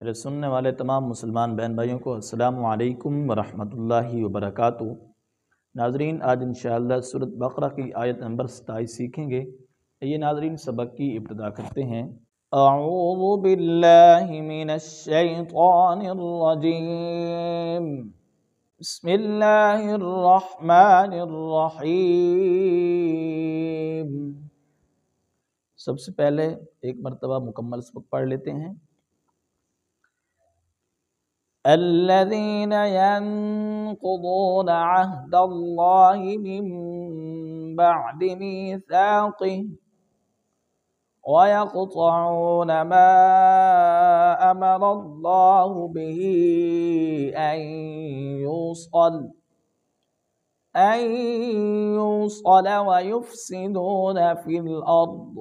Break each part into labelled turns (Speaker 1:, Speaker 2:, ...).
Speaker 1: मेरे सुनने वाले तमाम मुसलमान बहन भाइयों को अस्सलामु अलैकुम वरहमतुल्लाहि वबरकातुहू। नाज़रीन, आज इंशाअल्लाह सूरत बक़रा की आयत नंबर 27 सीखेंगे। ये नाज़रीन सबक की इब्तिदा करते हैं। अऊज़ु बिल्लाहि मिनश शैतानिर रजीम। बिस्मिल्लाहिर रहमानिर रहीम। सबसे पहले एक मरतबा मुकम्मल सबक पढ़ लेते हैं। अल्लज़ीना यंक़ुज़ूना अहदल्लाहि मिन बअदि मीसाक़िहि व यक़तऊना मा अमरल्लाहु बिही अन युवस्सल व युफ़्सिदूना फ़िल अर्द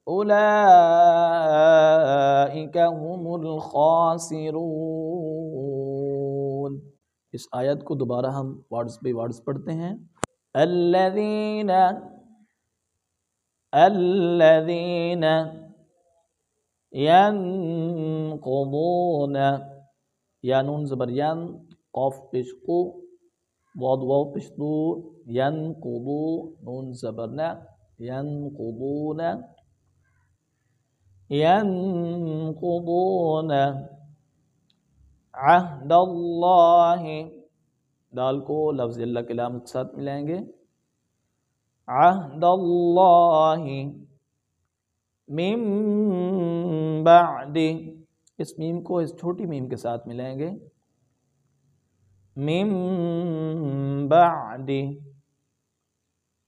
Speaker 1: उलाइका हुमुल खासिरून। इस आयत को दोबारा हम वर्ड्स पे वर्ड्स पढ़ते हैं। अल्लज़ीना अल्लज़ीना यंक़ुज़ूना, या नून ज़बर यन, क़ाफ पेश क़ु, वाद वाव पेश दू, यंक़ुज़ू, नून ज़बर न, यंक़ुज़ूना यंक़ुज़ूना अहदल्लाहि, दाल को लफ्ज़ अल्लाह के लाम के साथ मिलाएंगे। अहदल्लाहि मिन बअदि, इस मीम को इस छोटी मीम के साथ मिलाएंगे। मिन बअदि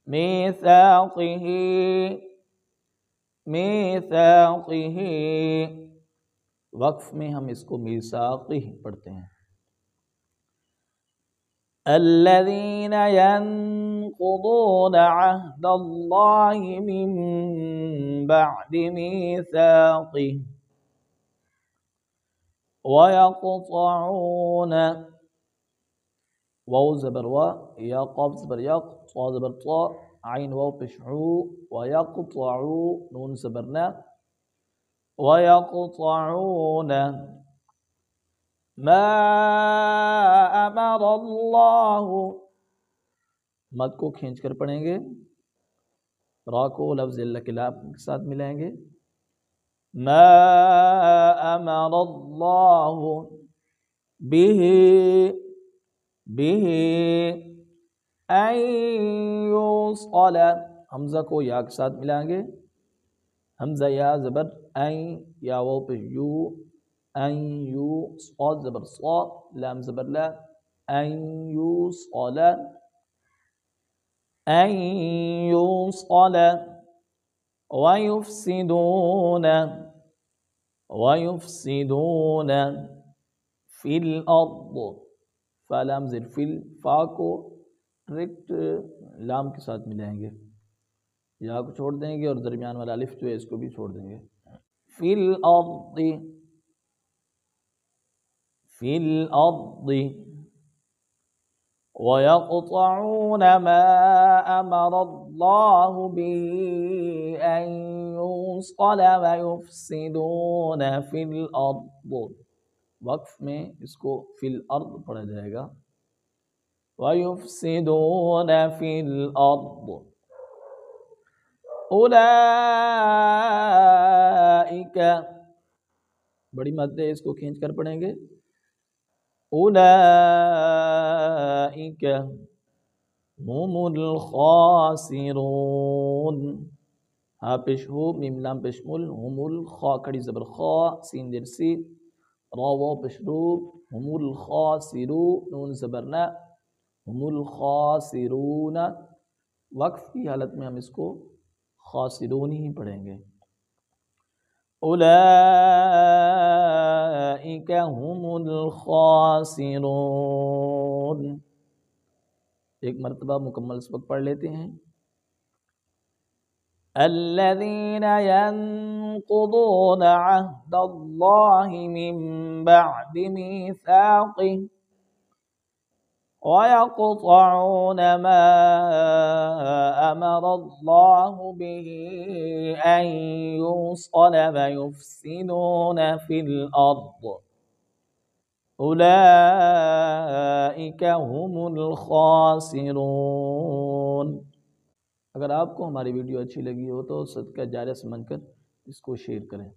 Speaker 1: मीसाक़िही, मीसाक़िही, वक्फ में हम इसको मीसाक़िही पढ़ते हैं। अल्लज़ीना यंक़ुज़ूना अहदल्लाहि मिन बअदि मीसाक़िही व यक़तऊना, वाव ज़बर व, या क़ाफ ज़बर यक़, ता ज़बर ता, आइन वाव पेश उ, व यक़तऊ, नून ज़बर न, व यक़तऊना मा अमरल्लाहु, मद को खींच कर पढ़ेंगे। रा को लफ्ज़ अल्लाह के लाम के साथ मिलाएंगे। मा अमरल्लाहु बिही, बिही अन युवस्सल, हमज़ा को या के साथ मिलाएंगे। हमज़ा या ज़बर अन, या वाव पे यू, अन यू, स्वाद ज़बर स्वा, लाम ज़बर ला, अन युवस्सल, अन युवस्सल व युफ़्सिदूना, व युफ़्सिदूना फ़िल अर्द, फ़ा लाम ज़िर फ़िल, फ़ा को डायरेक्ट लाम के साथ मिलाएंगे। या को छोड़ देंगे और दरमियान वाला अलिफ जो है इसको भी छोड़ देंगे। फ़िल अर्द, फ़िल अर्द व यक़तऊना मा अमरल्लाहु बिही अन युवस्सल व युफ़्सिदूना फ़िल अर्द, वक्फ में इसको फ़िल अर्द पढ़ा जाएगा। व युफ़्सिदूना फ़िल अर्द उलाइका, बड़ी मद है, इसको खींच कर पढ़ेंगे। उलाइका हुमुल खासिरून, हा पेश हो, मीम लाम पेश मुल, हुमुल खा खड़ी ज़बर खा, सीन जेर सी, रा वाव पेश रू, हुमुल खासिरू, नून ज़बर न, हुमुल खासिरून, वक्फ की हालत में हम इसको खासिरून ही पढ़ेंगे। उलाइका हुमुल खासिरून। एक मरतबा मुकम्मल सबक पढ़ लेते हैं। अल्लज़ीना यंक़ुज़ूना अहदल्लाहि मिन बअदि मीसाक़िही वयक़तऊन मा अमरल्लाहु बिही अन युसल वयुफ़्सिदून फ़िल अर्द उलाइका हुमुल खासिरून। अगर आपको हमारी वीडियो अच्छी लगी हो तो सदका जारिया समझकर इसको शेयर करें।